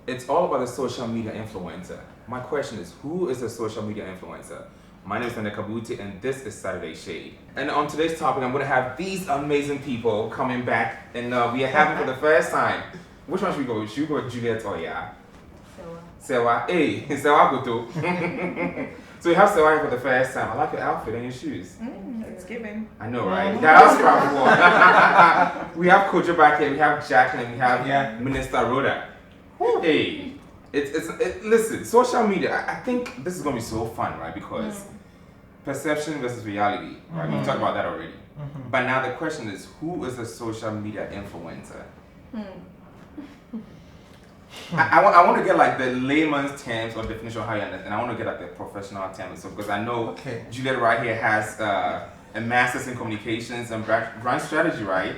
It's all about the social media influencer. My question is, who is a social media influencer? My name is Nene Kabutey, and this is Saturday Shade. And on today's topic, I'm going to have these amazing people coming back, and we are having for the first time. Which one should we go with? Should we go with Juliet or Sewa? Hey, Sewa Goto. So we have Sewa here for the first time. I like your outfit and your shoes. It's given. I know, right? That's probably one. We have Kojo back here, we have Jacqueline, we have Minister Rhoda. Hey, listen, social media, I think this is going to be so fun, right? Because perception versus reality, right? We talked about that already. But now the question is, who is a social media influencer? I want to get like the layman's terms or definition of how you understand, and I want to get like the professional terms. So because I know Juliet right here has a master's in communications and brand strategy, right?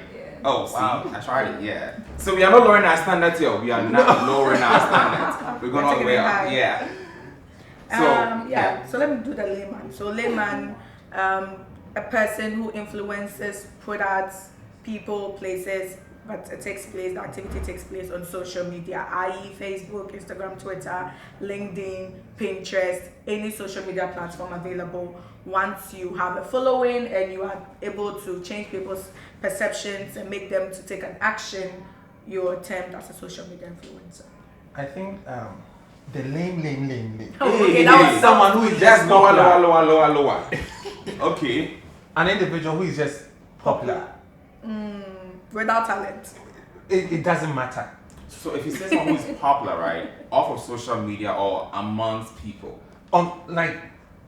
Oh, see, I tried it, So we are not lowering our standards here. We are not lowering our standards. We're going all the way up, So let me do the layman. So layman, a person who influences products, people, places, but the activity takes place on social media, i.e. Facebook, Instagram, Twitter, LinkedIn, Pinterest, any social media platform available. Once you have a following and you are able to change people's perceptions and make them to take an action, you're termed as a social media influencer. I think the lame. That was someone who is just lower. Okay. An individual who is just popular. Without talent. It doesn't matter. So if you say someone who is popular, right, off of social media or amongst people,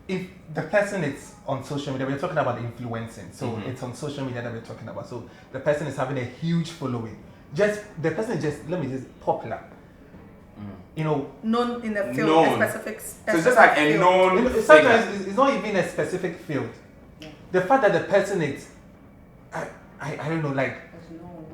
if the person is on social media, we're talking about influencing. So it's on social media that we're talking about. So the person is having a huge following. The person is popular. You know, known in a field, a specific so it's just like a known. Sometimes it's not even a specific field. Yeah. The fact that the person is, I don't know,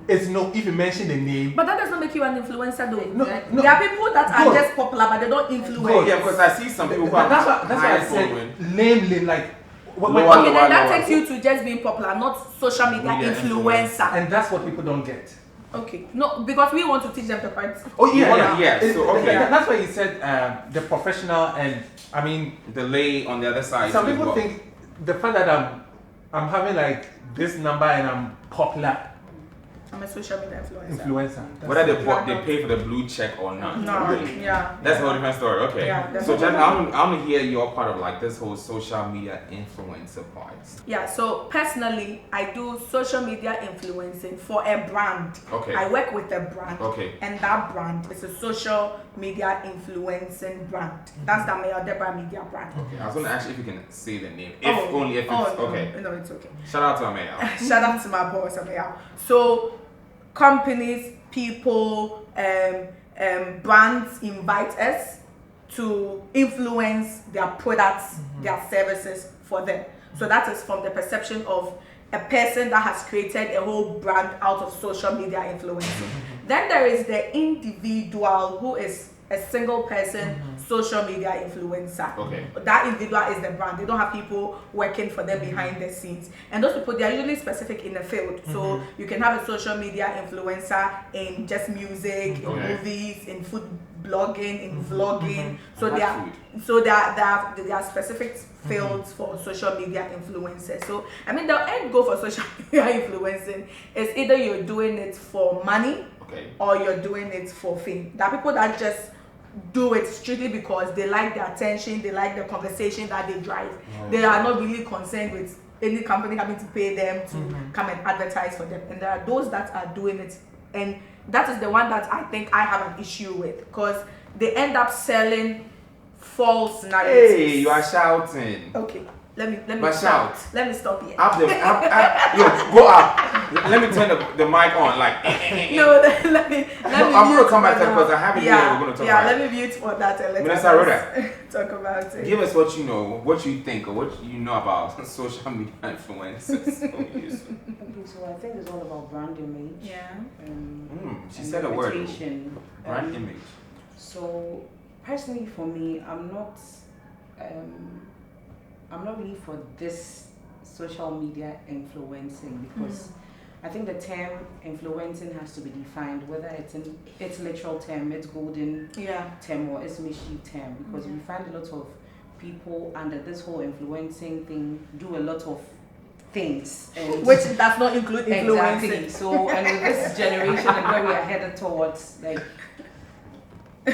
it's no. If you mention the name, but that does not make you an influencer, though. No. There are people that are just popular, but they don't influence. Yeah, because I see some people who are that's why I said lame. Then that takes you to just being popular, not social media influencer. And that's what people don't get. Okay, no, because we want to teach them the parts. So That's why you said the professional and the lay on the other side. Some people think the fact that I'm having this number and I'm popular. I'm a social media influencer. Whether they pay for the blue check or not. No, That's a whole different story. Okay. Yeah, so Jen, I want to hear your part of this whole social media influencer part. Yeah. So personally, I do social media influencing for a brand. Okay. I work with a brand. Okay. And that brand is a social media influencing brand. That's the Mayor Deborah Media brand. Okay. I was going to ask if you can say the name. If it's okay. No, it's okay. Shout out to Amaya. Shout out to my boss, Amaya. So companies, people, brands invite us to influence their products, their services for them. So that is from the perception of a person that has created a whole brand out of social media influencing. Then there is the individual who is a single person social media influencer. Okay. That individual is the brand. They don't have people working for them behind the scenes. And those people, they are usually specific in the field. So you can have a social media influencer in just music, in movies, in food blogging, in vlogging. So there are specific fields for social media influencers. So the end goal for social media influencing is either you're doing it for money or you're doing it for fame. There are people that just do it strictly because they like the attention, they like the conversation that they drive. They are not really concerned with any company having to pay them to come and advertise for them. And there are those that are doing it, and that is the one that I think I have an issue with, because they end up selling false narratives. Hey, you are shouting. Okay. Let me shout. Let me stop here. Go up. Let me turn the mic on. No, let me. I'm going to come back to that because I have it here. We're going to talk about let me mute for that and let us talk about it. Give us what you know, what you think, or what you know about social media influencers. So I think it's all about brand image. Yeah. She said a word. Brand image. So personally, for me, I'm not really for this social media influencing, because I think the term influencing has to be defined, whether it's in its literal term, its golden term, or its mischief term, because we find a lot of people under this whole influencing thing do a lot of things, and which does not include influencing. Exactly. So, and with this generation and where we are headed towards, like,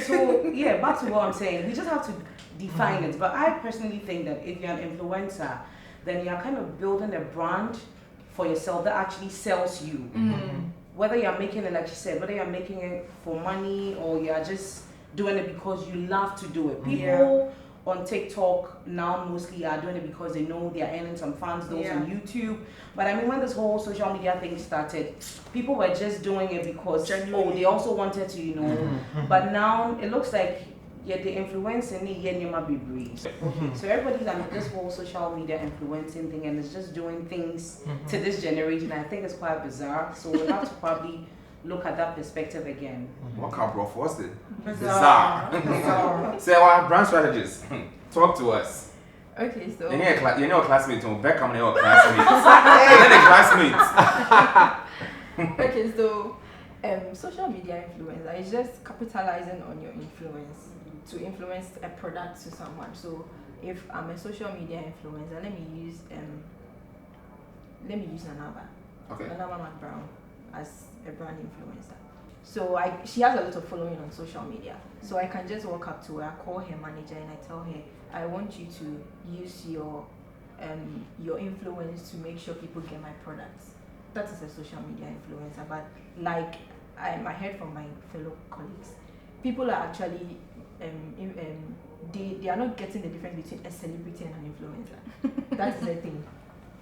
so yeah, back to what I'm saying, we just have to define it. But I personally think that if you're an influencer, then you're kind of building a brand for yourself that actually sells you. Whether you're making it, like you said, whether you're making it for money or you're just doing it because you love to do it. People on TikTok now mostly are doing it because they know they're earning some funds, those on YouTube. But I mean, when this whole social media thing started, people were just doing it because they also wanted to, you know. But now it looks like the influencing so everybody's on this whole social media influencing thing and is just doing things to this generation. I think it's quite bizarre. So we'll have to probably look at that perspective again. What kind of rough was it? Bizarre. Say our brand strategists. Talk to us. Okay, so you know classmates. Back coming your classmates. Okay, so social media influencer is just capitalizing on your influence to influence a product to someone. So if I'm a social media influencer, let me use Nanaba. Okay. Nanaba McBrown as a brand influencer. So she has a lot of following on social media. So I can just walk up to her, call her manager, and I tell her, I want you to use your influence to make sure people get my products. That is a social media influencer. But like I heard from my fellow colleagues, people are actually they are not getting the difference between a celebrity and an influencer. That is the thing.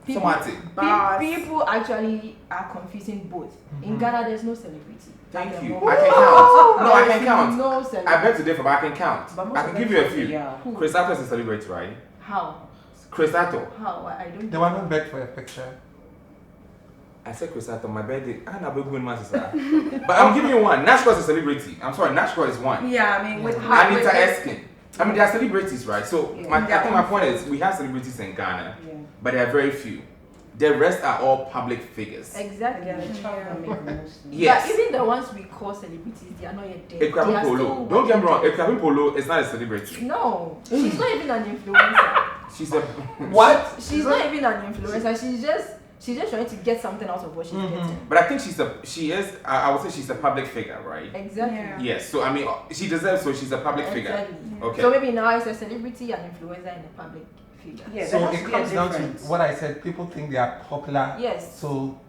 People actually are confusing both. In Ghana, there's no celebrity. Thank you. I can count. No, I can count. No celebrity. I beg to differ, but I can count. But I can give you a few. Yeah. Chris Atto is a celebrity, right? How? Chris Atto. How? I don't. The one who begged for a picture. I said Chris Atto, my birthday. I know big woman, sister. But I'm giving you one. Nashko is a celebrity. I'm sorry, Nashko is one. Yeah, I mean, with Anita Eskin. I mean, they are celebrities, right? So I think my point is, we have celebrities in Ghana, but there are very few. The rest are all public figures. Exactly. Yes. But even the ones we call celebrities, they are not yet dead. Ekrabi Polo. Don't get me wrong. Ekrabi Polo is not a celebrity. No, she's not even an influencer. She's a what? She's not even an influencer. She's just trying to get something out of what she's getting. But I think I would say she's a public figure, right? Exactly. Yeah. Yes. So I mean, she deserves. So she's a public figure. Exactly. Okay. So maybe now it's a celebrity and influencer and a public figure. Yeah, So it comes down to what I said. People think they are popular. Yes. So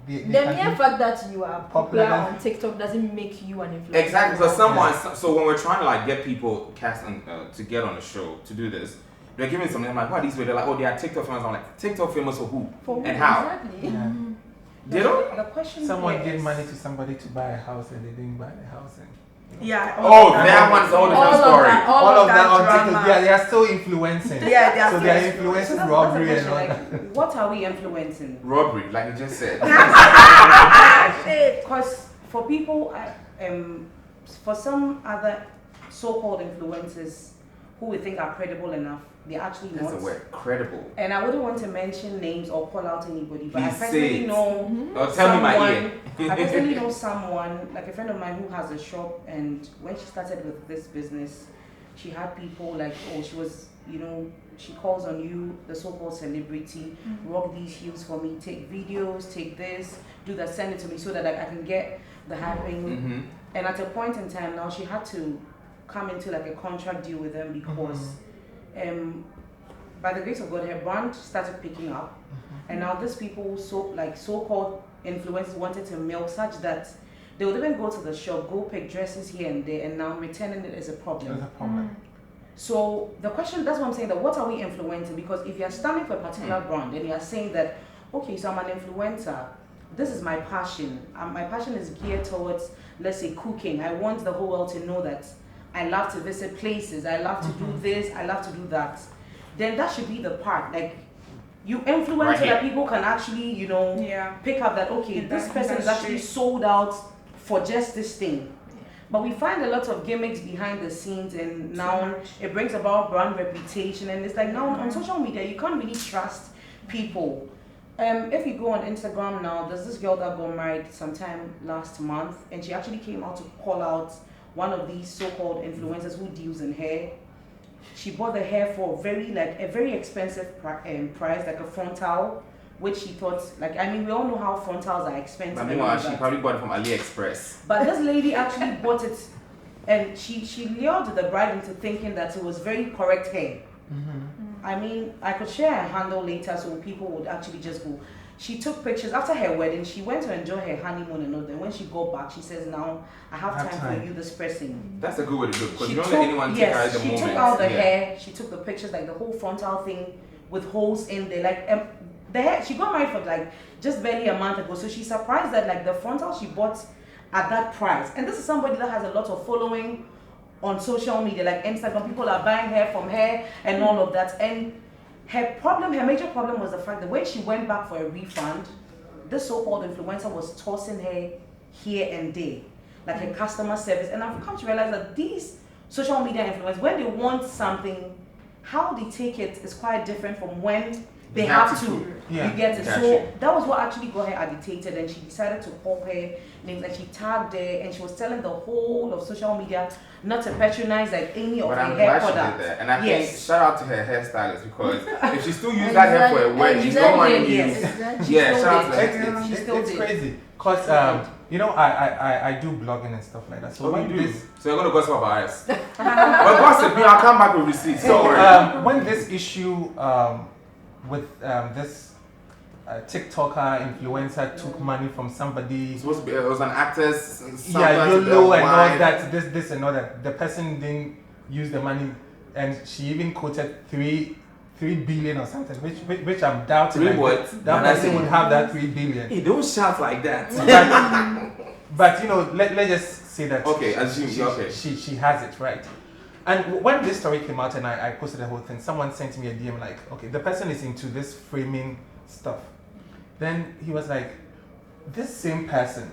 the mere fact that you are popular on TikTok doesn't make you an influencer. Exactly. Because so when we're trying to like get people to get on the show to do this, they're giving something. I'm like, what are these? They're like, they are TikTok famous. I'm like, TikTok famous for who? And how? Exactly. yeah. They don't. The question Someone is, gave money to somebody to buy a house and they didn't buy the house. And, Yeah. That one's a whole different story. all of that on drama. TikTok. Yeah, they are still influencing. Yeah, they are so still they are influencing. influencing that's robbery the and all question, that. like, what are we influencing? Robbery, like you just said. Because for people, for some other so-called influencers who we think are credible enough, they're actually That's not. the word, credible. And I wouldn't want to mention names or call out anybody, but Please I personally say it. know Oh, tell me my ear. I personally know someone, like a friend of mine who has a shop, and when she started with this business, she had people like, she was, she calls on you, the so-called celebrity, rock these heels for me, take videos, take this, do that, send it to me so that I can get the hiring. And at a point in time now, she had to come into like a contract deal with them because by the grace of God, her brand started picking up, and now these people so-called influencers wanted to milk such that they would even go to the shop, go pick dresses here and there, and now returning it is a problem. There's a problem. So the question, that's what I'm saying, that what are we influencing? Because if you're standing for a particular brand and you're saying that, okay, so I'm an influencer, this is my passion. My passion is geared towards, let's say, cooking. I want the whole world to know that I love to visit places, I love to do this, I love to do that. Then that should be the part. Like, you influence so that people can actually, pick up that, okay, this person is actually sold out for just this thing. But we find a lot of gimmicks behind the scenes, and now it brings about brand reputation. And it's like now on social media, you can't really trust people If you go on Instagram now, there's this girl that got married sometime last month, and she actually came out to call out one of these so-called influencers who deals in hair. She bought the hair for a very expensive price, like a frontal, which she thought, like, I mean, we all know how frontals are expensive. But meanwhile, she probably bought it from AliExpress. But this lady actually bought it, and she lured the bride into thinking that it was very correct hair. I mean, I could share her handle later so people would actually just go. She took pictures after her wedding. She went to enjoy her honeymoon and all that. When she got back, she says, "Now I have time for you this pressing." That's a good way to do it because you don't let anyone take her at the moment. She took out the hair. She took the pictures, like the whole frontal thing with holes in there. Like the hair, she got married for like just barely a month ago. So she's surprised that like the frontal she bought at that price. And this is somebody that has a lot of following on social media, like Instagram. People are buying hair from her and all of that. And her major problem was the fact that when she went back for a refund, this so-called influencer was tossing her here and there, like a customer service. And I've come to realize that these social media influencers, when they want something, how they take it is quite different from when they have to. Yeah. You get it? So that was what actually got her agitated, and she decided to call her names, and she tagged her, and she was telling the whole of social media not to patronize like any of her hair products. Did that. And I think shout out to her hairstylist because if she still used that hair for a wedding, she don't want to use. Yeah, shout out to her. It's crazy because you know I do blogging and stuff like that. So when this, so you're gonna gossip about us. But gossip, I'll come back with receipts. So when this issue with this TikToker influencer took money from somebody. It's supposed to be, it was an actress. YOLO and all that. This and all that. The person didn't use the money, and she even quoted 3 billion or something, which I'm doubting. 3 what? That person would have that 3 billion. Hey, don't shout like that. But you know, let's just say that. Okay, assume. She has it right. And when this story came out and I posted the whole thing, someone sent me a DM like, okay, the person is into this framing stuff. Then he was like, this same person,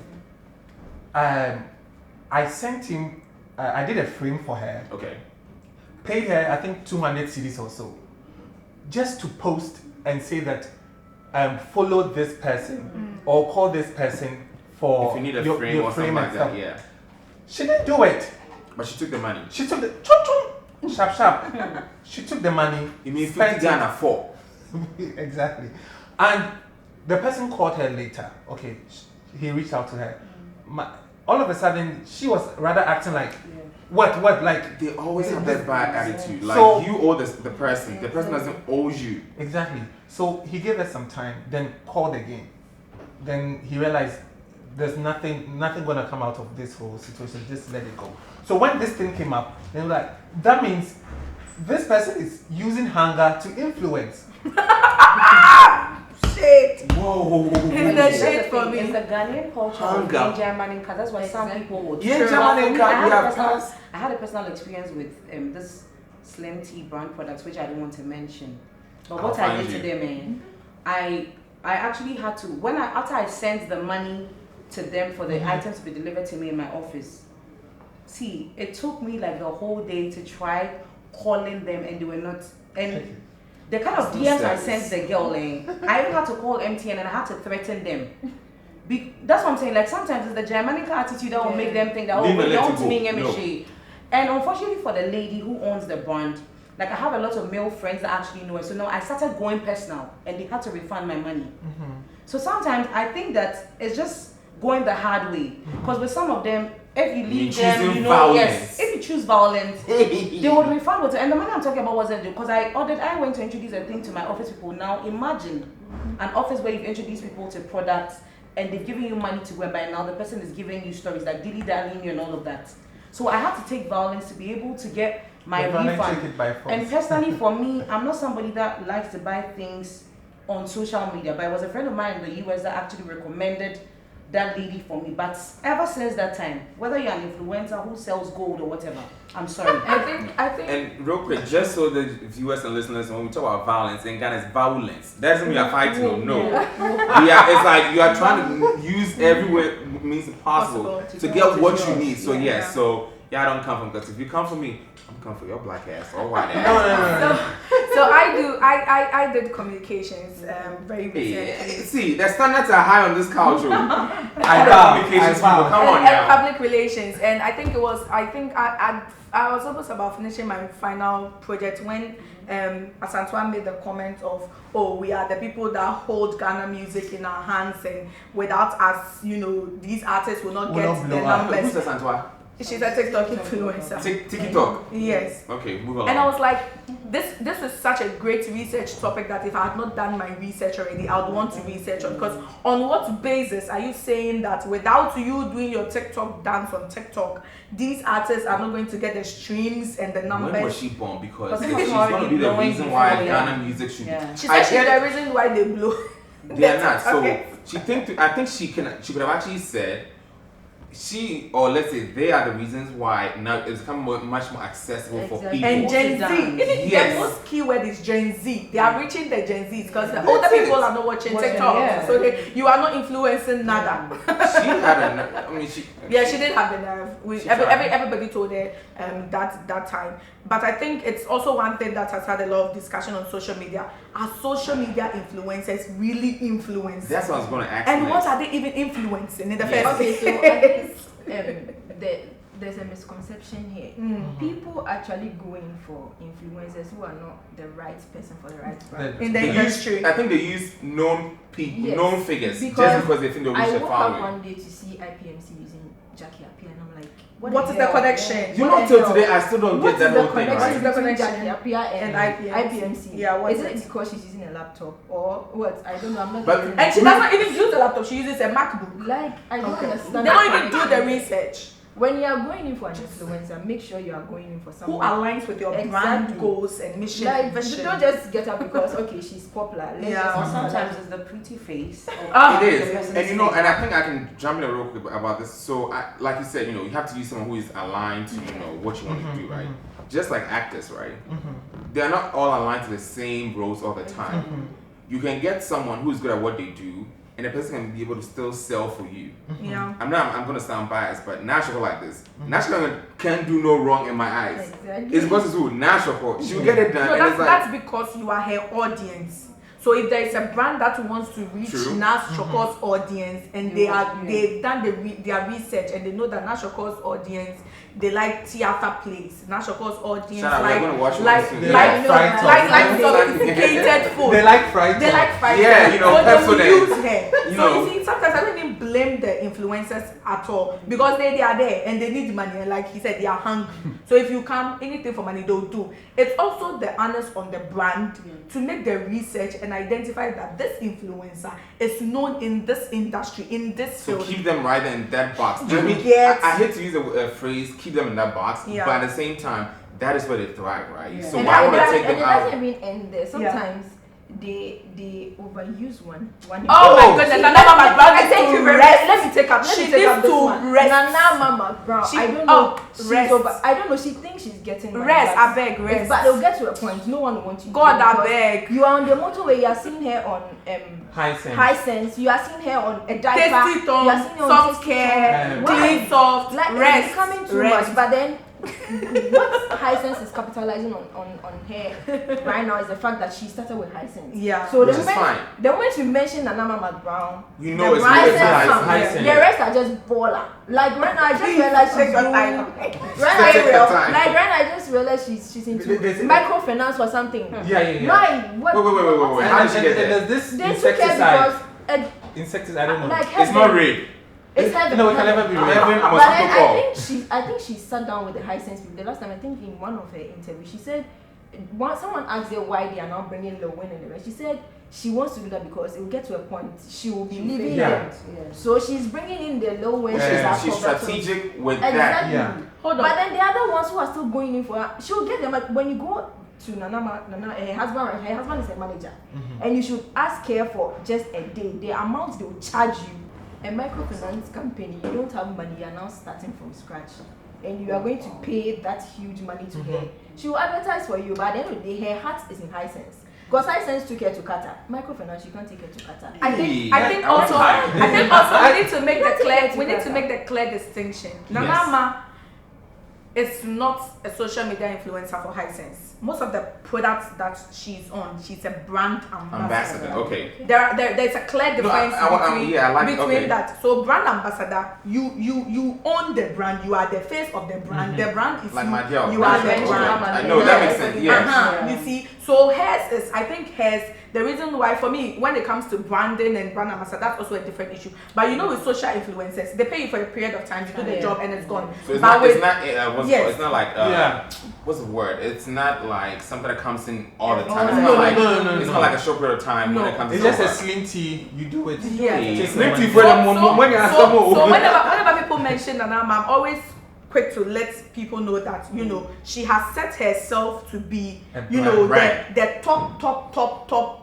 I sent him, I did a frame for her. Okay. Paid her, I think 200 cedis or so, just to post and say that follow this person or call this person for if you need a your frame or frame something and like stuff. that, yeah. She didn't do it. But she took the money. She took the sharp. She took the money. You mean 50 Ghana 4? Exactly. And the person called her later. Okay, he reached out to her. All of a sudden, she was rather acting like, what? Like they always have that bad attitude. Like so, you owe the person. The person doesn't owe you. Exactly. So he gave her some time. Then called again. Then he realized there's nothing gonna come out of this whole situation. Just let it go. So when this thing came up, they were like, that means this person is using hunger to influence. Shit. Whoa. It's the shit for me. It's the Ghanaian culture in German because that's what some people would. Yeah, German I had a personal experience with this Slim Tea brand products, which I don't want to mention. But what I did to them, I actually had to after I sent the money to them for the items to be delivered to me in my office. See, it took me like the whole day to try calling them, and they were not. And the kind of DMs I sent the girl, I even had to call MTN and I had to threaten them. That's what I'm saying. Like sometimes it's the Germanic attitude that will make them think that we don't mean MSH. And unfortunately for the lady who owns the brand, like I have a lot of male friends that actually know it. So now I started going personal, and they had to refund my money. So sometimes I think that it's just going the hard way. Because with some of them, if you leave them, you know, violence. if you choose violence, they would refund it. And the money I'm talking about wasn't because I went to introduce a thing to my office people. Now imagine an office where you've introduced people to products and they've given you money to go and buy. Now the person is giving you stories like dilly-dallying you and all of that. So I had to take violence to be able to get my refund. And personally for me, I'm not somebody that likes to buy things on social media, but it was a friend of mine in the US that actually recommended that lady for me. But ever since that time, whether you're an influencer who sells gold or whatever, I'm sorry. I think. And real quick, just so the viewers and listeners, when we talk about violence, in Ghana, it's violence. That doesn't mean you're fighting. No. It's like you are trying to use every way means possible to get what you need. So yes, so I don't come from because if you come for me, I'm coming for your black ass or white ass. No. So I I did communications very recently. See, the standards are high on this culture. Communications people, come on and now. public relations, and I think I was almost about finishing my final project when Asantwa made the comment of, oh, we are the people that hold Ghana music in our hands, and without us, these artists will not get the numbers. Who's Asantwa? She's a TikTok influencer. TikTok. Yes. Okay, move on. And I was like, this is such a great research topic that if I had not done my research already, I would want to research on. Because on what basis are you saying that without you doing your TikTok dance on TikTok, these artists are not going to get the streams and the numbers? When was she born? Because But she's going to be the reason why Ghana music should be. She said she's the reason why they blow. They are not. So Okay. I think she could have actually said, let's say they are the reasons why now it's become much more accessible for people. And Gen Z. Yes. The most keyword is Gen Z. They are reaching the Gen Zs because the older people are not watching TikTok. Yeah. So you are not influencing nada. She had She did have the nerve. Everybody told her that time. But I think it's also one thing that has had a lot of discussion on social media. Are social media influencers really influencing? That's what I was going to ask. And what are they even influencing in the first Okay, so I think there's a misconception here. People actually go in for influencers who are not the right person for the right brand. in the industry. I think they use known people, Yes. known figures, just Because because they think they'll reach I their woke up following. one day to see IPMC using Jackie Appiah, and I'm like, What is the connection? You know, till today, I still don't What get that is the whole thing, connection right? between Jackie Appiah and And IPMC? Yeah, what is is it it? because she's using a laptop or what? I don't know. I'm not. But- getting And it. she doesn't even use a laptop, she uses a MacBook. Like I don't They understand. don't even do the research. When you are going in for an influencer, make sure you are going in for Who someone aligns with your brand Exactly. goals and mission? like vision? don't just get up because okay she's popular. Let's Yeah. just Or use her. sometimes it's the pretty face. Ah, It is, and and I think I can jump in real quick about this. So, like you said, you have to use someone who is aligned to what you want to do, right? Just like actors, right? They are not all aligned to the same roles all the time. You can get someone who is good at what they do, and the person can be able to still sell for you. Yeah. I'm gonna sound biased, but National like this. National can do no wrong in my eyes. Exactly. It's supposed to do National. She'll get it done, No, and it's like. that's because you are her audience. So if there is a brand that wants to reach True. Nas Choko's audience and they've done their research and they know that Nas Choko's audience, they like theater plays. Nas Choko's audience Shut up, we're gonna watch one like soon. They like fried like toast. sophisticated food. They like fried They toast. like fried Yeah, food. you know, so they will Pepsodent. use her. You So know. you see, sometimes I don't even blame the influencers at all because they are there and they need money. And like he said, they are hungry. So if you come, anything for money, they'll do. It's also the onus on the brand to make the research and identify that this influencer is known in this industry, in this So field. keep them right in that box. I mean, Yes. I hate to use the phrase "keep them in that box," Yeah. but at the same time, that is where they thrive, right? Yeah. So And why would I it take them doesn't out? even end there. Sometimes they overuse one. Oh my goodness, See, Nana let Mama me- Brown I needs thank to you very rest. Let me take up. Let She me take up needs this to one. rest. Nana Mama Brown. She- I don't know. She's rest. over. I don't know. She thinks she's getting money, Rest, but- I beg, rest. But they'll get to a point. No one will want you. God, to I because beg. You are on the motorway. You are seeing her on High sense. High Sense. You are seeing her on a diaper. Tasty You are tone, seeing her on soft Tasty care, Tone. Why? clean soft, Like rest, it's becoming too rest. much. But then what High Sense is capitalizing on her right now is the fact that she started with High Sense. Yeah. So Which is fine. the moment you mention Nana Mama Brown, You know it's brand related to says High something. High Sense. The rest are just baller. Like right now, I just realized she's Take your doing. time. Right Take now, your Ariel, time. like right now, I just realized she's into There's- microfinance or something. Yeah. Like what? Wait. How did she get there? There's this They took her insecticide. because Insecticide, I don't know. like It's heaven. not rape. It's heaven. No, it can never be Heaven real. must But then call. I think she sat down with the High Sense people. The last time I think in one of her interviews, she said, someone asked her why they are not bringing Legon and the rest. She said she wants to do that because it will get to a point she will be leaving Yeah. them. So she's bringing in the Legon. She's strategic with that. Exactly. Yeah. Hold on. But then the other ones who are still going in for her, she'll get them. Like when you go to Nana, her husband is a manager, and you should ask her for just a day. The amount they will charge you. A microfinance company, you don't have money, you are now starting from scratch, and you are going to pay that huge money to her. She will advertise for you, but at the end of the day, her heart is in High Sense. Because High Sense took her to Qatar. Microfinance, you can't take her to Qatar. I think I also was we need to make the clear distinction. Yes. Nanama is not a social media influencer for High Sense. most of the products that she's on, she's a brand ambassador. Okay. There's a clear difference between that. So brand ambassador, you own the brand, you are the face of the brand. The brand is like my girl. You are the brand. I know that makes sense. Yes. You see, so hers is, I think the reason why for me when it comes to branding and brand ambassador, that's also a different issue. But you know, with social influencers, they pay you for a period of time to do the job and it's gone. So it's not like what's the word? It's not like something that comes in all the time. It's not like a short period of time when it comes. It's just a slim tea. You do it. Yeah. Slim tea So whenever people mention Nana, I'm always quick to let people know that she has set herself to be the top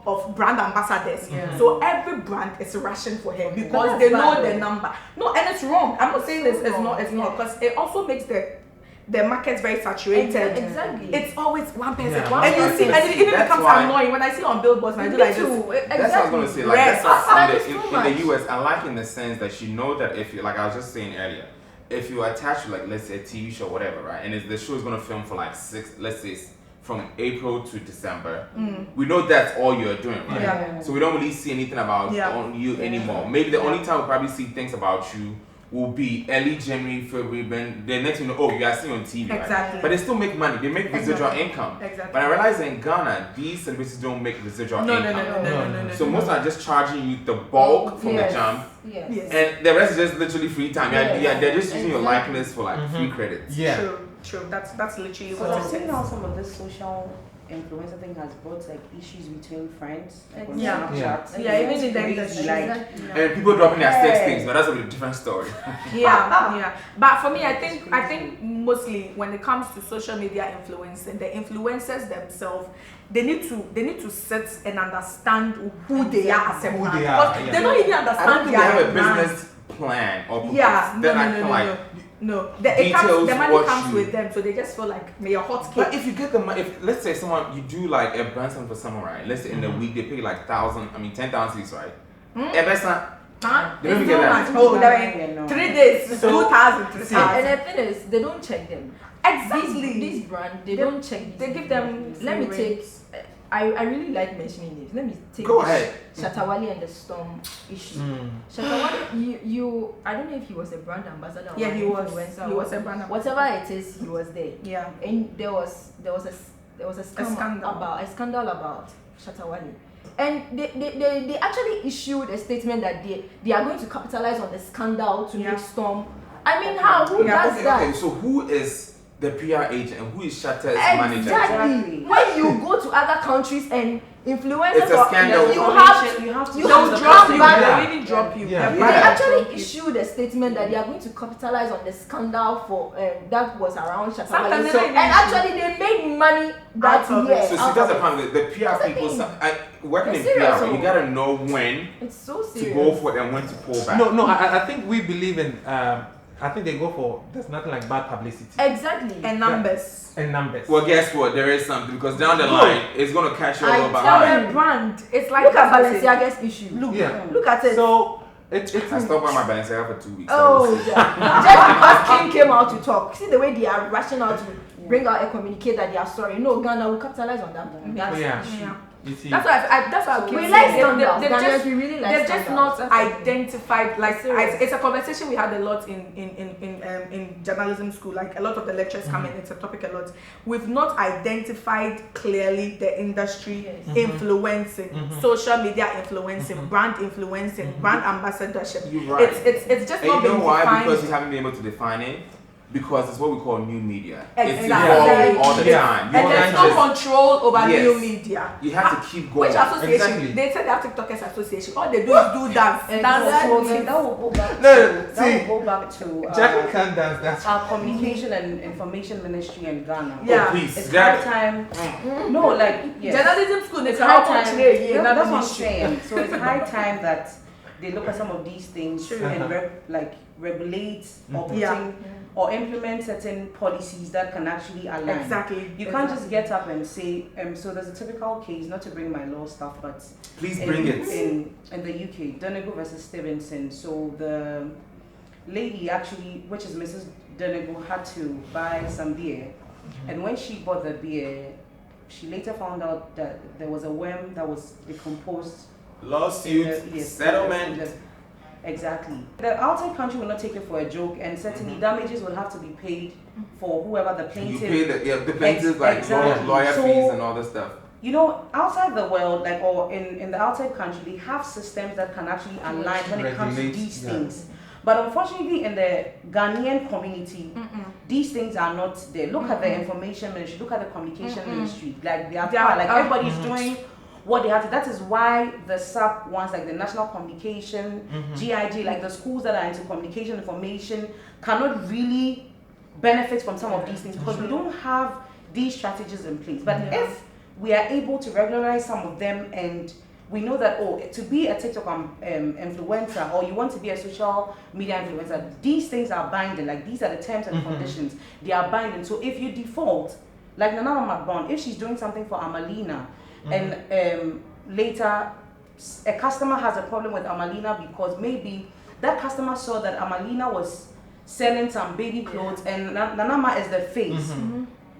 of brand ambassadors. So every brand is rushing for her because they know the number. No, and it's wrong. I'm not saying it's not because it also makes the market very saturated. Exactly. It's always one person. And you see, and it even becomes annoying when I see on billboards and I do like this. That's what I was going to say. Like that's in the US, I like in the sense that you know that if you, like I was just saying earlier, if you attach to, like, let's say a TV show, whatever, right, and the show is going to film for like let's say from April to December, we know that's all you're doing, right? Yeah. So we don't really see anything about you anymore. Maybe the only time we'll probably see things about you will be early January, February, then the next thing you are seeing on TV, exactly. Right? But they still make money. They make residual income. Exactly. But I realize in Ghana, these celebrities don't make residual income. No. So most are just charging you the bulk from the jump. Yes. And the rest is just literally free time. They're just using your likeness for like free credits. Yeah. True. That's literally So what I'm it saying is. now some of this social influence, I think, has brought like issues between friends, like on Yeah. Snapchat. Even in the Crazy, industry. like, And people dropping their sex things, but that's a different story. Yeah. But for me, I think mostly when it comes to social media influencing, the influencers themselves, they need to sit and understand who they are as a brand. Because they don't even I understand don't think they have a brand. business plan or purpose. No. The money comes with them, so they just feel like you're hot cake. But if you get the money, if let's say you do like a brand something for someone, right? Let's say in the week they pay like 10,000 cedis, right? That's not. They don't get that. Oh, 3 days, 2,000, 3,000. And the thing is, they don't check them. Exactly. This brand, they don't check. They give them. Let me take. I really like mentioning names. Let me take. Go ahead. Shatawale and the Storm issue. Shatawale, you. I don't know if he was a brand ambassador. Yeah, he was. Influencer He was a brand ambassador. Whatever it is, he was there. Yeah. And there was a scandal about Shatawale. And they actually issued a statement that they are going to capitalize on the scandal to make Storm. I mean, how? Who does that? Okay, so who is the PR agent and who is Shatter's manager? Exactly. When you go to other countries and influencers, it's a scandal. you have to drop you. Back. They really drop you. Yeah. They actually issued a statement that they are going to capitalize on the scandal for that was around Shatawale. And actually, they made money that year. So see, that's the point. The PR people, working in PR, you gotta know when it's so serious. to go for it and when to pull back. No, I think we believe in. I think they go for. There's nothing like bad publicity. Exactly. And numbers. And numbers. Well, guess what? There is something because down the line, it's gonna catch you a little behind. Our brand. It's like look at Balenciaga's issue. Look at it. So it's. I stopped by my Balenciaga for 2 weeks. Oh, just because Kim came out to talk. See the way they are rushing out to bring out a communique that they are sorry. No, Ghana will capitalize on that. Yeah. You see. That's why we like scandals. We really like they've just not identified it's a conversation we had a lot in journalism school. Like a lot of the lectures come in, it's a topic a lot. We've not identified clearly the industry influencing, social media influencing, brand influencing, brand ambassadorship. You're right. It's just and not you know been why? defined. Because you haven't been able to define it. Because it's what we call new media. It's Exactly. evolving all the time. And there's no control over new media. You have to keep going. Which association? Exactly. They said they have TikTokers Association. All they do is do dance. That will go back to Jacqueline can't dance. That's our communication and information ministry in Ghana. Yeah. Oh, please. It's high time. No, like journalism school. It's high time. That's what I'm saying. So it's high time that they look at some of these things and regulate or or implement certain policies that can actually align. Exactly. You can't just get up and say, so there's a typical case, not to bring my law stuff, but please bring it. In the UK, Dntbeg versus Stevenson. So the lady actually, which is Mrs. Dntbeg, had to buy some beer. And when she bought the beer, she later found out that there was a worm that was decomposed. Lawsuit, settlement. Exactly. The outside country will not take it for a joke, and certainly damages will have to be paid for whoever the plaintiff. You pay the plaintiff, like exactly. lawyer So, fees and all this stuff. You know, outside the world, like, or in the outside country, they have systems that can actually align when it comes to these things. But unfortunately, in the Ghanaian community, these things are not there. Look at the information ministry, look at the communication ministry. Like, they are like everybody's doing what they have to. That is why the SAP ones, like the National Communication, GIG, like the schools that are into communication information, cannot really benefit from some of these things because we don't have these strategies in place. But if we are able to regularize some of them, and we know that, to be a TikTok influencer, or you want to be a social media influencer, these things are binding. Like, these are the terms and conditions. They are binding. So if you default, like Nana McBond, if she's doing something for Amalina, and later a customer has a problem with Amalina because maybe that customer saw that Amalina was selling some baby clothes and Nanama is the face.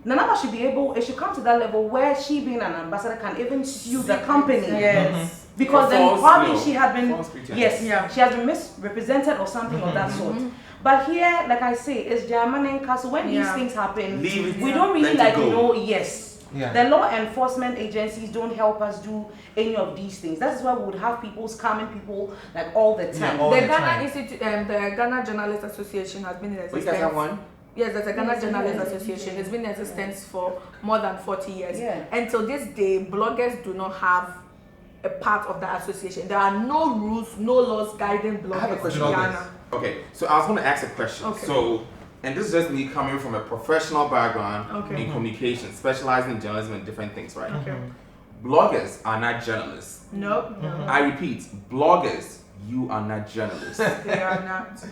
Nanama should be able, it should come to that level where she, being an ambassador, can even sue the company. Yes. Because then probably she had been, she has been misrepresented or something of that sort. But here, like I say, it's German Castle. When these things happen, we don't really the law enforcement agencies don't help us do any of these things. That's why we would have people scamming people like all the time. The Ghana Journalists Association has been in existence. You guys have one? Yes, there's a Ghana Journalists Association. It's been in existence for more than 40 years. Until this day, bloggers do not have a part of the association. There are no rules, no laws guiding bloggers. I have a question in on Ghana. this. Okay, so I was going to ask a question. Okay. So, and this is just me coming from a professional background in communication, specializing in journalism and different things, right? Bloggers are not journalists. No. I repeat, bloggers, you are not journalists. They are not.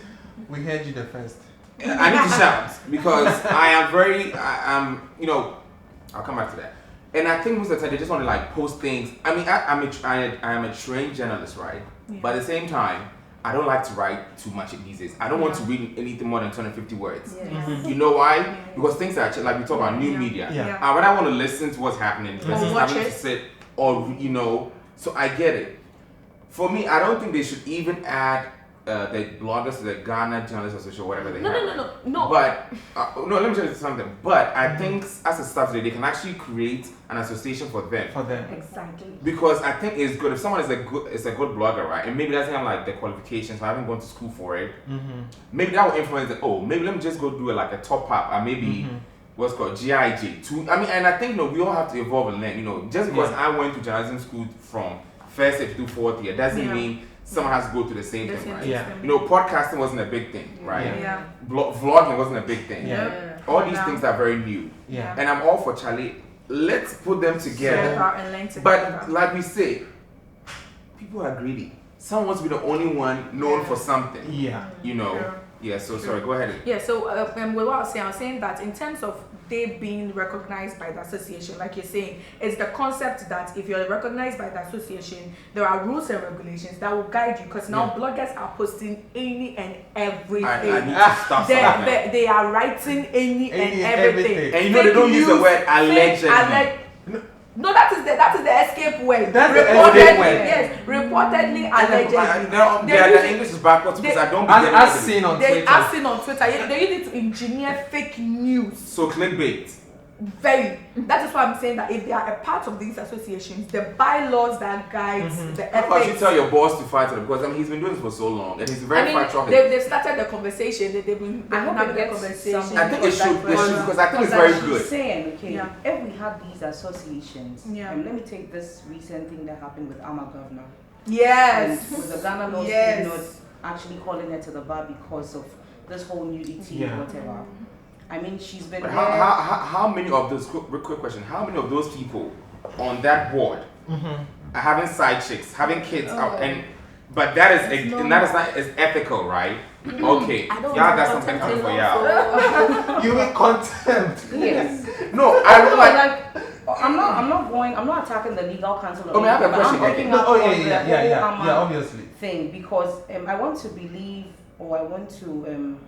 We heard you the first. I need to shout because I'll come back to that. And I think most of the time they just want to like post things. I mean, I am a trained journalist, right? But at the same time, I don't like to write too much these days. I don't want to read anything more than 250 words. You know why? Because things are actually, like we talk about new media. When I want to listen to what's happening, versus having to sit or, so I get it. For me, I don't think they should even add the bloggers to the Ghana Journalists Association, whatever they have. No. But, let me tell you something. But I think as a staff today, they can actually create an association for them. Exactly. Because I think it's good if someone is a good blogger, right? And maybe doesn't have like the qualifications, so I haven't gone to school for it. Maybe that will influence it. Maybe let me just go do it like a top up, and maybe what's called GIG. And I think we all have to evolve and learn. Just because I went to journalism school from first year to fourth year doesn't mean someone has to go through the same thing, right? Podcasting wasn't a big thing, right? Vlogging wasn't a big thing. All these things are very new. And I'm all for Charlie. Let's put them together. But like we say, people are greedy. Someone wants to be the only one known for something. So sorry, go ahead. So with what I was saying that in terms of they being recognized by the association, like you're saying, it's the concept that if you're recognized by the association, there are rules and regulations that will guide you. Because now bloggers are posting any and everything. I need to stop they are writing any and everything. And they don't use the word allegedly. No, that is the escape word. That's the escape word. Yes, reportedly, allegedly. The English is backwards because I don't believe As seen on Twitter. As seen on Twitter. They use it to engineer fake news. So clickbait. Very. That is why I'm saying that if they are a part of these associations, the bylaws that guides the ethics. How about you tell your boss to fight it? Because he's been doing this for so long and he's very factual. They've started the conversation. They've been having the conversation. I think it should because I think it's very good. Saying, if we have these associations, and let me take this recent thing that happened with Ama Governor. Yes. With the Ghana law not actually calling her to the bar because of this whole nudity or whatever. I mean, she's been there. How many of those, quick question, how many of those people on that board are having side chicks, having kids out, but that is not as ethical, right? Okay, y'all got something coming for y'all. You mean contempt? Yes. No, I don't like. I'm not attacking the legal counsel. I have a question. Obviously. Thing because I want to believe or I want to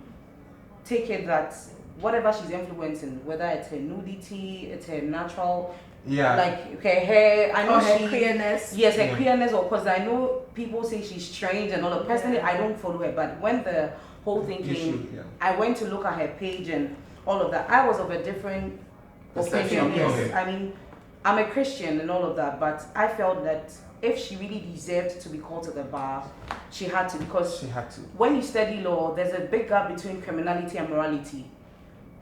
take it that whatever she's influencing, whether it's her nudity, it's her natural Yeah. Like her hair, I know her queerness. Yes, her queerness, or because I know people say she's strange and all that. Personally, I don't follow her, but when the whole thing came, I went to look at her page and all of that. I was of a different opinion. Yes, okay. I mean, I'm a Christian and all of that, but I felt that if she really deserved to be called to the bar, she had to, because she had to. When you study law, there's a big gap between criminality and morality.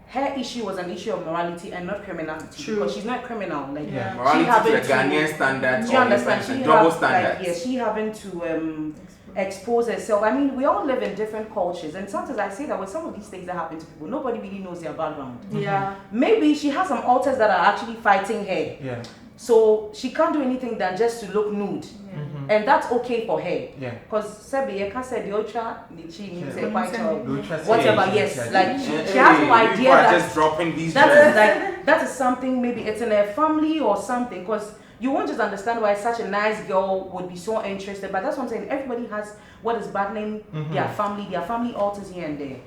Her issue was an issue of morality and not criminality. True. Because she's not criminal. Like morality to the Ghanaian standard. Do you understand? Double standard. Like, she having to expose herself. I mean, we all live in different cultures, and sometimes I say that with some of these things that happen to people, nobody really knows their background. Yeah. Maybe she has some alters that are actually fighting her. Yeah. So she can't do anything than just to look nude. And that's okay for her. Yeah. Because Sebi, can say the ultra, whatever. Whatever, yes. Like she has no idea that just dropping these that is something, maybe it's in her family or something. Because you won't just understand why such a nice girl would be so interested. But that's what I'm saying. Everybody has what is battling their family alters here and there.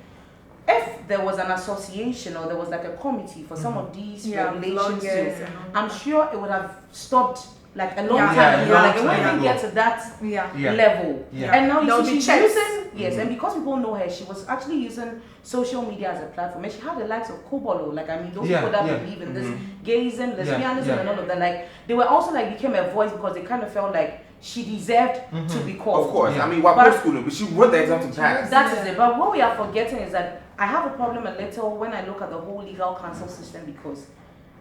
If there was an association or there was like a committee for some of these regulations, I'm sure it would have stopped like a long time ago. Like it wouldn't even get to that level. Yeah. And now you see she's using and because people know her, she was actually using social media as a platform, and she had the likes of Kobolo, like I mean those people that believe in this gayism, lesbianism and all of that. Like they were also like became a voice because they kind of felt like she deserved to be called. Of course, I mean we're post school, but she wrote the exam to pass. That is it. But what we are forgetting is that I have a problem a little when I look at the whole legal counsel system, because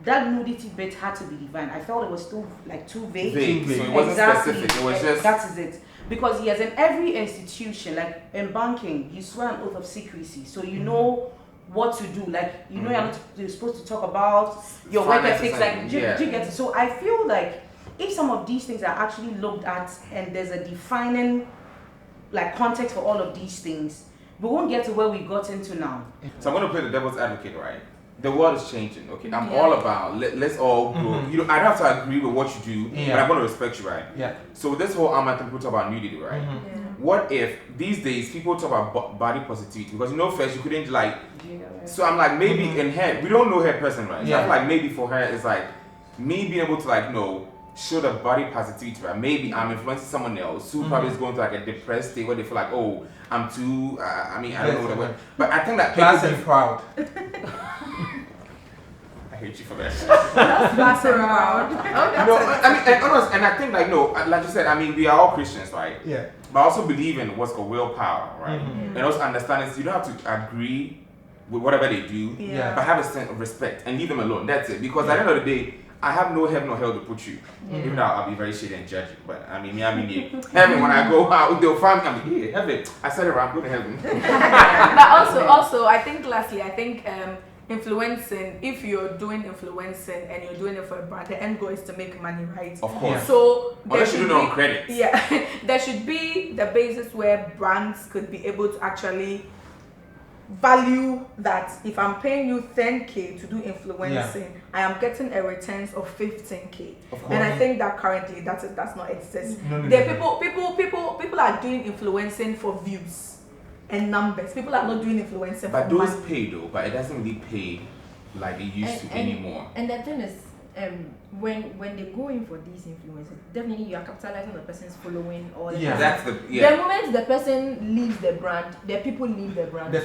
that nudity bit had to be defined. I felt it was too vague. So it wasn't specific. It was just that is it. Because yes, in every institution, like in banking, you swear an oath of secrecy, so you know what to do. Like you know you're supposed to talk about your work ethics. Like do you get it? So I feel like if some of these things are actually looked at and there's a defining like context for all of these things, we won't get to where we got into now. So I'm going to play the devil's advocate, right? The world is changing, okay? I'm all about, let's all grow. You know, I don't have to agree with what you do, but I'm going to respect you, right? Yeah. So with this whole Outman thing, people talk about nudity, right? What if these days people talk about body positivity? Because you know, first you couldn't like, so I'm like, maybe in her, we don't know her person, right? So I feel like maybe for her, it's like, me being able to like, show the body positivity, right? Maybe I'm influencing someone else who probably is going to like a depressed state where they feel like, oh, I'm too, I mean, I don't know what the word. But I think that class and proud. I hate you for that. Class and proud. No, I mean, and I think like, no, like you said, I mean, we are all Christians, right? Yeah. But I also believe in what's called willpower, right? And also understanding you don't have to agree with whatever they do, but have a sense of respect and leave them alone. That's it. Because at the end of the day, I have no heaven or hell to put you. Even though I'll be very shady and judgy. But I mean, heaven, when I go out, they'll find me. I'm like, yeah, heaven. I said it right, I'm going to heaven. But also, I think lastly, influencing, if you're doing influencing and you're doing it for a brand, the end goal is to make money, right? Of course. So there should be on credit. Yeah, there should be the basis where brands could be able to actually value that if I'm paying you 10K to do influencing, I am getting a returns of 15K. And I think that currently that's not exist. People are doing influencing for views and numbers. People are not doing influencing but for money. But those pay though, but it doesn't really pay like it used to anymore. And the thing is, when they go in for these influencers, definitely you are capitalizing on the person's following or the moment the person leaves the brand, the people leave the brand. So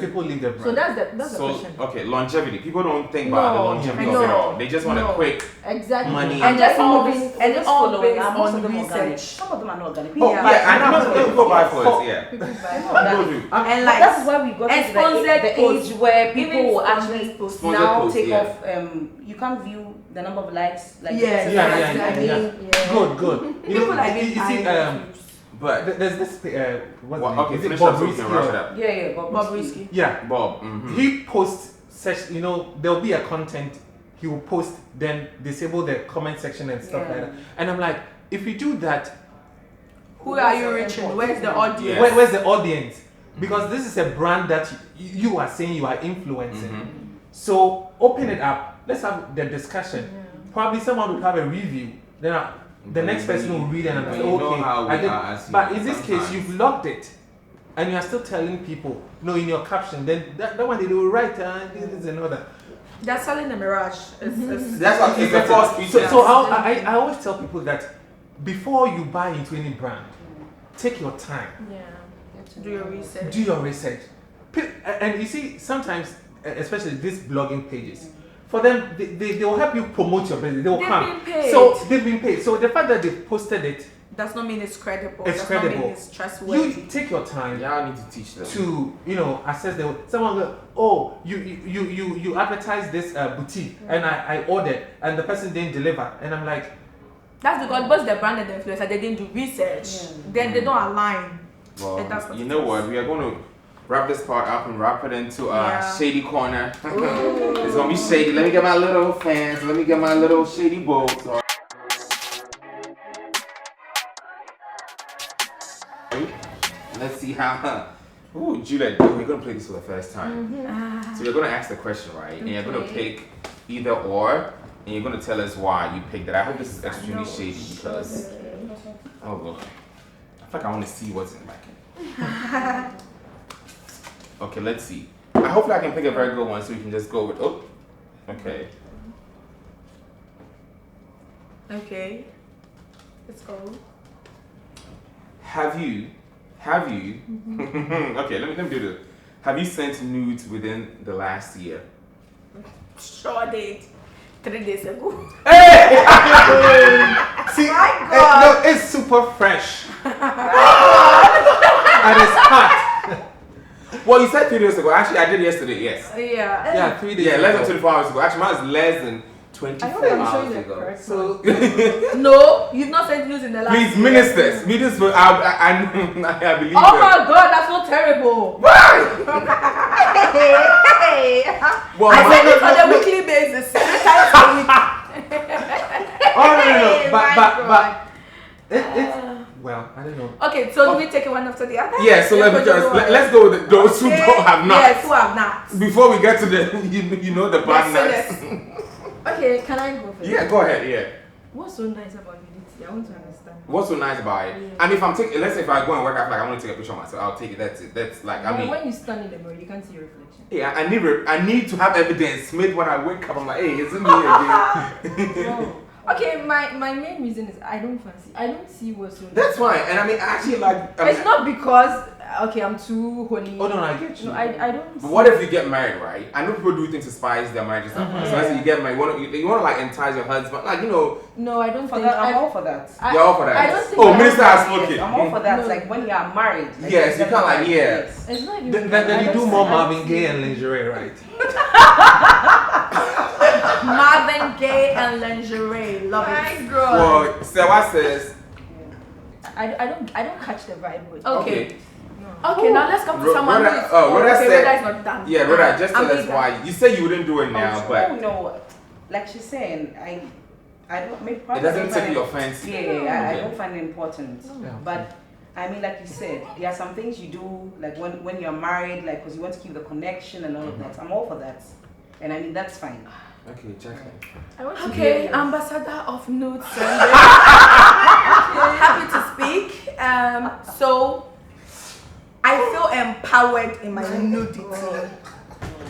that's the question. Okay, longevity. People don't think about the longevity of it all. They just want a quick money and just moving and just following. Most of them on research. organic. Some of them are not organic. I know people buy for it. People buy And like that's why we got to the age where people will actually now take off. You can't view the number of likes. Like Good. You see, but there's this finish up so we can wrap it up. Bob Risky. Bob. He posts such, there'll be a content he will post, then disable the comment section and stuff like that. And I'm like, if you do that, who are you reaching? Where's the audience? Where's the audience? Because this is a brand that you are saying you are influencing. So open it up. Let's have the discussion. Probably someone would have a review. Then the next person will read and say, okay. But in this case, you've logged it. And you are still telling people, no, in your caption, then that one they will write, this is another. They're selling the mirage. That's what it's the false pretense. So I always tell people that before you buy into any brand, take your time. Yeah. Do your research. Do your research. And you see, sometimes, especially these blogging pages, for them, they will help you promote your business. They will come. So they've been paid. So the fact that they've posted it does not mean it's credible. It's does credible. Not mean it's trustworthy. You take your time. Y'all need to teach them. To assess the someone go, oh, you advertise this boutique and I ordered and the person didn't deliver and I'm like, that's because both the brand and the influencer they didn't do research. Then they don't align. Well, you know what? We are going to wrap this part up and wrap it into shady corner. It's gonna be shady. Let me get my little fans. Let me get my little shady bowl. Let's see how. Ooh, Juliet, we're gonna play this for the first time. So you're gonna ask the question, right? And you're gonna pick either or, and you're gonna tell us why you picked it. I hope this is extremely shady because. Oh Lord, I feel like I want to see what's in my can. Okay, let's see. Hopefully I can pick a very good one so we can just go with. Oh, okay. Okay. Let's go. Have you? Okay, let me do this. Have you sent nudes within the last year? Sure did. 3 days ago. hey! See, no, it's super fresh. And it's hot. Well, you said 3 days ago. Actually, I did yesterday, yes. Yeah. 3 days Yeah, ago. less than 24 hours ago. Actually, mine is less than 24 hours ago. So, No, you've not sent news in the last please, year. ministers, I believe Oh them. my God, that's so terrible. Well, I send it on a weekly basis. 3 times a week. no. My But it's well, I don't know. Okay, so do we take it one after the other? Yeah, so let's go with those who don't have not. Yes, who have not. Before we get to the, you know, the bad Yes, nuts. Okay, can I go first? Yeah, go ahead. Yeah. What's so nice about Unity? I want to understand. What's so nice about it? I mean, if I'm taking, let's say if I go and work, I feel like I want to take a picture of myself. I'll take it. That's it. That's like, I mean. When you stand in the mirror, you can't see your reflection. Yeah, I need to have evidence. Maybe when I wake up, I'm like, hey, is it me again? No. Okay, my main reason is I don't see what's so nice. That's fine. And I mean, actually, like, It's not because I'm too holy. Oh no, I get you. No, I don't. But what if you get married, right? I know people do things to spice their marriage and stuff. So let's say you get married, you want to like entice your husband, like, you know. No, I don't For think. that, I'm all for that. You're all for that. I don't think. Oh, minister has spoken. Yes, I'm all for that. No. Like when you are married. Like, Yes, you can't like, yes. It's not even. Then you do more Marvin Gaye. Gaye and lingerie, right? Marvin Gaye and lingerie. Love it. Well, Sewa says. I don't catch the vibe with. Okay. Okay, now let's come to someone who is. Rhoda said. Rhoda is not done. Yeah, Rhoda, just tell I'm us leaving. why. You say you wouldn't do it now, but. Oh no, like she's saying, I don't make. It doesn't take your fancy. Yeah, I Okay. don't find it important. Yeah. But I mean, like you said, there are some things you do, like when you're married, like because you want to keep the connection and all of that. I'm all for that, and I mean that's fine. Okay, Jacqueline. I want to Okay, hear ambassador of nude Sunday. Happy to speak. So I feel empowered in my nudity.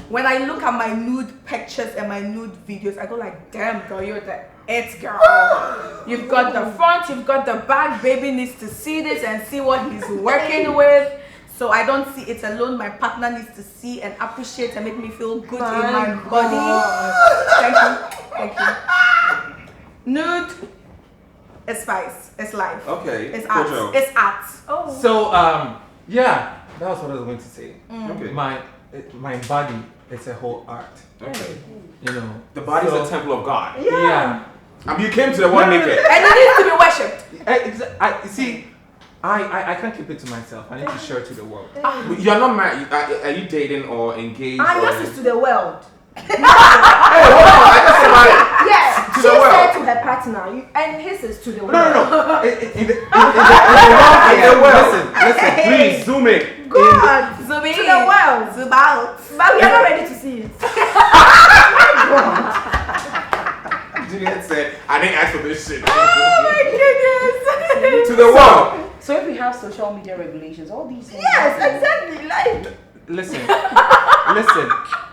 When I look at my nude pictures and my nude videos, I go like, damn girl, you're the it girl. You've got the front, you've got the back. Baby needs to see this and see what he's working with. So I don't see it alone. My partner needs to see and appreciate and make me feel good in my body. Thank you. Nude is spice. It's life. Okay. It's art. Kojo. It's art. Oh. So yeah, that was what I was going to say. Okay. My body, it's a whole art. Okay. You know. The body's so, a temple of God. Yeah. I mean, you came to the one naked. And it needs to be worshipped. I see. I can't keep it to myself. I need to share it to the world. But you're not married. Are you dating or engaged? And or yours is to the world. Hey, hold on. I just said about it. Yes, To she the world. said to her partner, and his is to the world. No. In the world. Listen, please zoom in. God, Zoom in. to the world. Zoom out. But we are not ready to see it. Juliet said, I didn't ask for this shit. Oh my goodness. To the world. So if we have social media regulations, all these things. Yes, exactly. Like listen.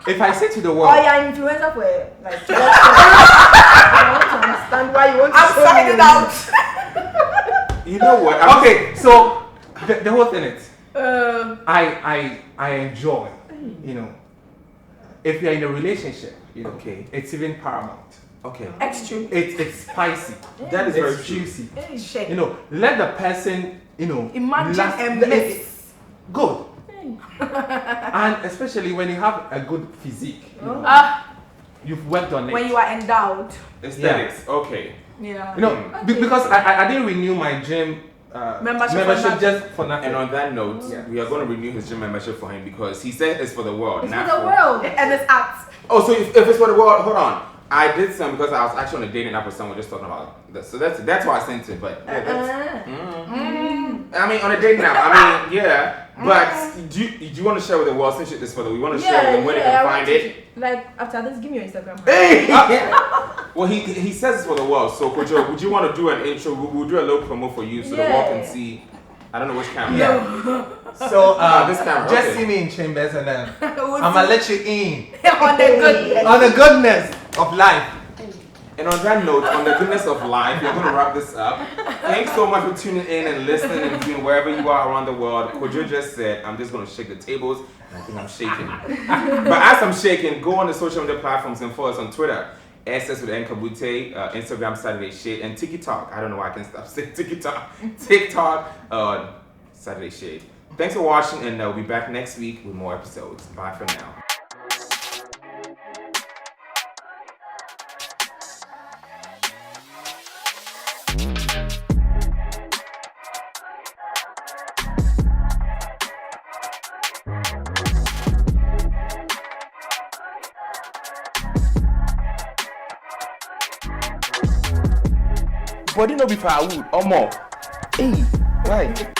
If I say to the world, Oh, you're an influencer for like. I want to understand why you want to. I'm signing out. You know what? okay, so the whole thing is, I enjoy, you know, if you're in a relationship, you know, Okay. it's even paramount. Okay. Extreme. It's spicy. That is very It's true. juicy. Shit. You know, let the person, you know, Imagine last- a mess. Good. And especially when you have a good physique, you know, you've worked on it. When you are endowed. Aesthetics. Okay. Yeah. You know, because I didn't renew my gym Membership for nothing. just for nothing. And on that note, Yeah. we are going to renew his gym membership for him because he said it's for the world, It's not for the world. And it's acts. Oh, so if it's for the world, hold on. I did some because I was actually on a dating app with someone just talking about this. So that's why I sent it. But yeah, that's, I mean, on a dating app. I mean, yeah. But do you want to share with the world since it's for the? We want to share with them where they I can want find to- it. Like after this, give me your Instagram. Hey! Well, he says it's for the world. So, Kojo, would you want to do an intro? We'll do a little promo for you so the world can see. I don't know which camera. Yeah. So This camera, just okay. see me in chambers and then I'm gonna let you in On the good. on the goodness of life. And on that note, on the goodness of life, we're going to wrap this up. Thanks so much for tuning in and listening and being wherever you are around the world. Kojo just said, I'm just going to shake the tables, and I think I'm shaking. But as I'm shaking, go on the social media platforms and follow us on Twitter. SS with Kabutey, Instagram Saturday Shade, and TikTok. I don't know why I can stop saying TikTok. Saturday Shade. Thanks for watching, and we'll be back next week with more episodes. Bye for now. Body no be firewood or more. Hey, right.